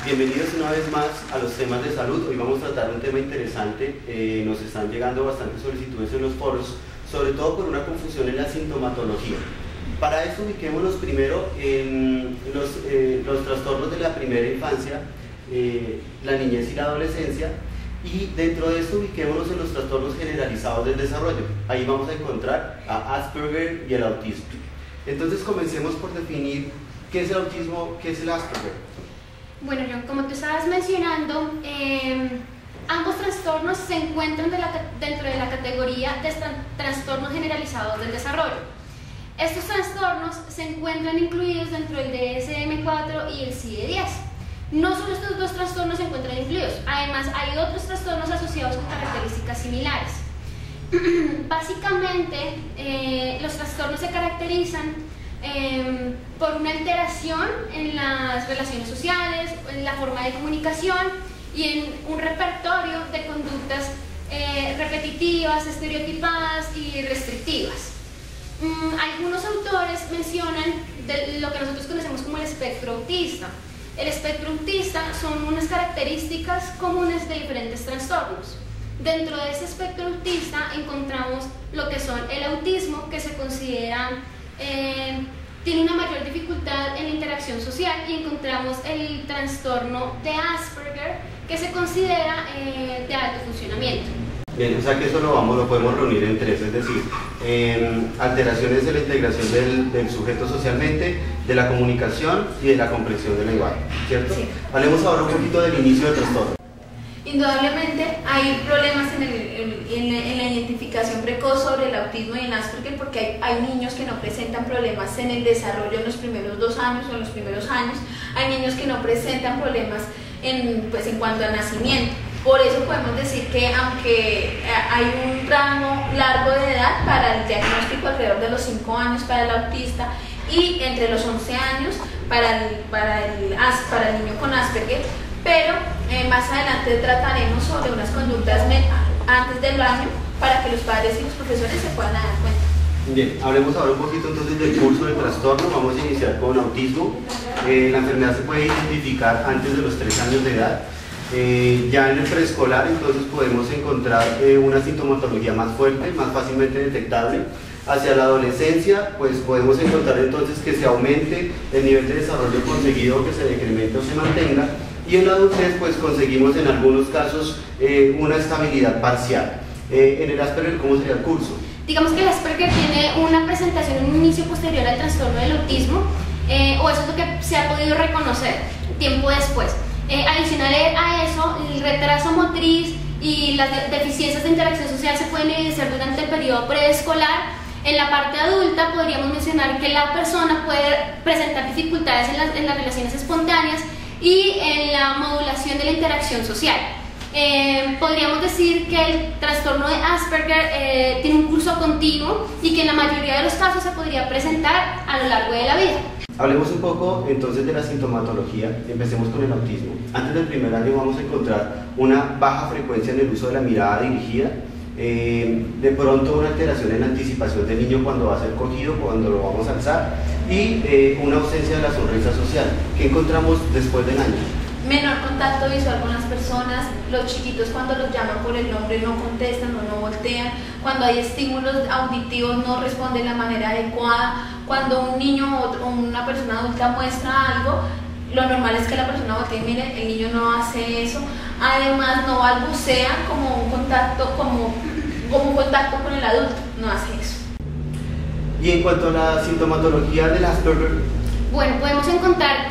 Bienvenidos una vez más a los temas de salud. Hoy vamos a tratar un tema interesante. Nos están llegando bastantes solicitudes en los foros, sobre todo por una confusión en la sintomatología. Para eso ubiquémonos primero en los trastornos de la primera infancia, la niñez y la adolescencia, y dentro de esto ubiquémonos en los trastornos generalizados del desarrollo. Ahí vamos a encontrar a Asperger y el autismo. Entonces comencemos por definir qué es el autismo, qué es el Asperger. Bueno, John, como tú estabas mencionando, ambos trastornos se encuentran dentro de la categoría de trastornos generalizados del desarrollo. Estos trastornos se encuentran incluidos dentro del DSM-4 y el CIE-10. No solo estos dos trastornos se encuentran incluidos, además hay otros trastornos asociados con características similares. Básicamente, los trastornos se caracterizan por una alteración en las relaciones sociales, en la forma de comunicación y en un repertorio de conductas repetitivas, estereotipadas y restrictivas. Algunos autores mencionan lo que nosotros conocemos como el espectro autista. El espectro autista son unas características comunes de diferentes trastornos. Dentro de ese espectro autista encontramos lo que son el autismo, que se considera tiene una mayor dificultad en la interacción social, y encontramos el trastorno de Asperger, que se considera de alto funcionamiento. Bien, o sea que eso lo podemos reunir en tres, es decir, alteraciones de la integración del sujeto socialmente, de la comunicación y de la comprensión del lenguaje, ¿cierto? Sí. Hablemos ahora un poquito del inicio del trastorno. Indudablemente hay problemas en la identificación precoz sobre el autismo y el Asperger, porque hay niños que no presentan problemas en el desarrollo en los primeros 2 años o en los primeros años. Hay niños que no presentan problemas en cuanto al nacimiento. Por eso podemos decir que aunque hay un rango largo de edad para el diagnóstico, alrededor de los 5 años para el autista y entre los 11 años para el niño con Asperger, pero más adelante trataremos sobre unas conductas antes del año para que los padres y los profesores se puedan dar cuenta. Bien, hablemos ahora un poquito entonces del curso del trastorno. Vamos a iniciar con autismo. La enfermedad se puede identificar antes de los 3 años de edad. Ya en el preescolar entonces podemos encontrar una sintomatología más fuerte, más fácilmente detectable. Hacia la adolescencia pues podemos encontrar entonces que se aumente el nivel de desarrollo conseguido, que se decremente o se mantenga, y en la adultez pues conseguimos en algunos casos una estabilidad parcial. En el Asperger, ¿cómo sería el curso? Digamos que el Asperger tiene una presentación en un inicio posterior al trastorno del autismo, o eso es lo que se ha podido reconocer tiempo después. Adicional a eso, el retraso motriz y las deficiencias de interacción social se pueden evidenciar durante el periodo preescolar. En la parte adulta podríamos mencionar que la persona puede presentar dificultades en las relaciones espontáneas y en la modulación de la interacción social. Podríamos decir que el trastorno de Asperger tiene un curso continuo y que en la mayoría de los casos se podría presentar a lo largo de la vida. Hablemos un poco entonces de la sintomatología. Empecemos con el autismo. Antes del primer año vamos a encontrar una baja frecuencia en el uso de la mirada dirigida, de pronto una alteración en la anticipación del niño cuando va a ser cogido, cuando lo vamos a alzar, y una ausencia de la sonrisa social. ¿Qué encontramos después del año? Menor contacto visual con las personas. Los chiquitos cuando los llaman por el nombre no contestan o no voltean. Cuando hay estímulos auditivos no responden de la manera adecuada. Cuando un niño o una persona adulta muestra algo, lo normal es que la persona voltee y mire, el niño no hace eso. Además no balbucea como un contacto con el adulto, no hace eso. Y en cuanto a la sintomatología del Asperger, bueno, podemos encontrar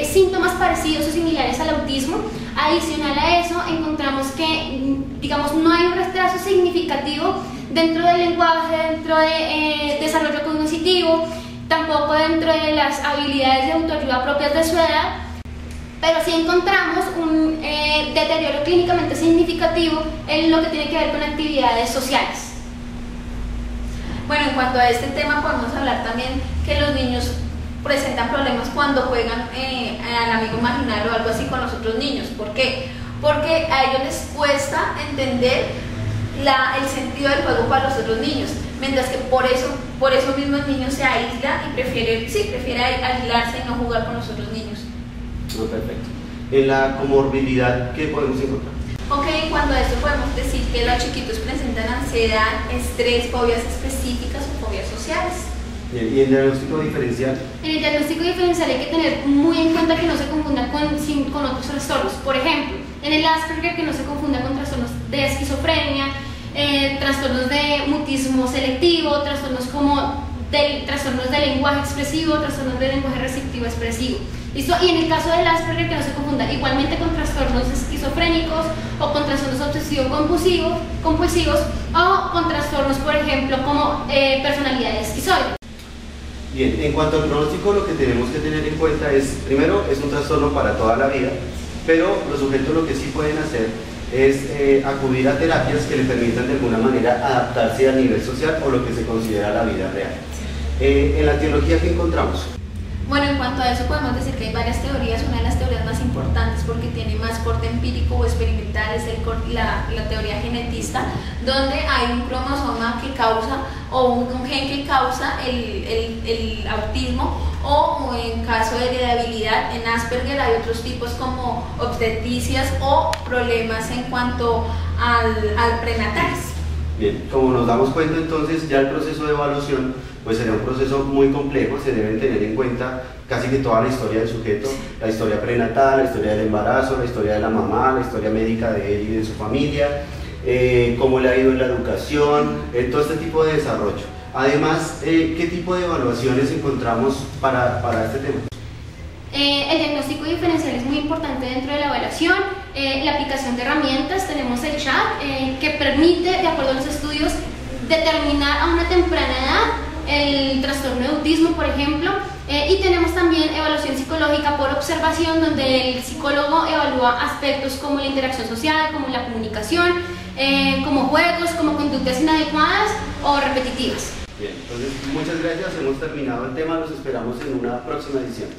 síntomas parecidos o similares al autismo. Adicional a eso, encontramos que, digamos, no hay un retraso significativo dentro del lenguaje, dentro de desarrollo cognitivo, tampoco dentro de las habilidades de autoayuda propias de su edad, pero sí encontramos un deterioro clínicamente significativo en lo que tiene que ver con actividades sociales. Bueno, en cuanto a este tema podemos hablar también que los niños presentan problemas cuando juegan al amigo imaginario o algo así con los otros niños. ¿Por qué? Porque a ellos les cuesta entender el sentido del juego para los otros niños, mientras que por eso mismo el niño se aísla y prefiere aislarse y no jugar con los otros niños. Perfecto. en la comorbilidad que podemos encontrar. Ok, en cuanto a esto podemos decir que los chiquitos presentan ansiedad, estrés, fobias específicas o fobias sociales. Bien, ¿y el diagnóstico diferencial? En el diagnóstico diferencial hay que tener muy en cuenta que no se confunda con otros trastornos. Por ejemplo, en el Asperger, que no se confunda con trastornos de esquizofrenia, trastornos de mutismo selectivo, trastornos trastornos de lenguaje expresivo, trastornos de lenguaje receptivo expresivo. ¿Listo? Y en el caso del Asperger, que no se confunda igualmente con trastornos esquizofrénicos o con trastornos obsesivo-compulsivos o con trastornos, por ejemplo, como personalidad esquizoide. Bien, en cuanto al pronóstico, lo que tenemos que tener en cuenta es, primero, es un trastorno para toda la vida, pero los sujetos lo que sí pueden hacer es acudir a terapias que le permitan de alguna manera adaptarse a nivel social o lo que se considera la vida real. En la etiología, ¿qué encontramos? Bueno, en cuanto a eso podemos decir que hay varias teorías. Una de las teorías más importantes, porque tiene más corte empírico o experimental, es la teoría genetista, donde hay un cromosoma que causa o un gen que causa el autismo, o en caso de heredabilidad en Asperger hay otros tipos como obsteticias o problemas en cuanto al prenatales. Bien, como nos damos cuenta entonces ya el proceso de evaluación pues será un proceso muy complejo, se deben tener en cuenta casi que toda la historia del sujeto, la historia prenatal, la historia del embarazo, la historia de la mamá, la historia médica de él y de su familia, cómo le ha ido en la educación, todo este tipo de desarrollo. Además, ¿qué tipo de evaluaciones encontramos para este tema? El diagnóstico diferencial es muy importante dentro de la evaluación. La aplicación de herramientas, tenemos el chat que permite, de acuerdo a los estudios, determinar a una temprana edad el trastorno de autismo, por ejemplo, y tenemos también evaluación psicológica por observación, donde el psicólogo evalúa aspectos como la interacción social, como la comunicación, como juegos, como conductas inadecuadas o repetitivas. Bien, entonces muchas gracias, hemos terminado el tema, los esperamos en una próxima edición.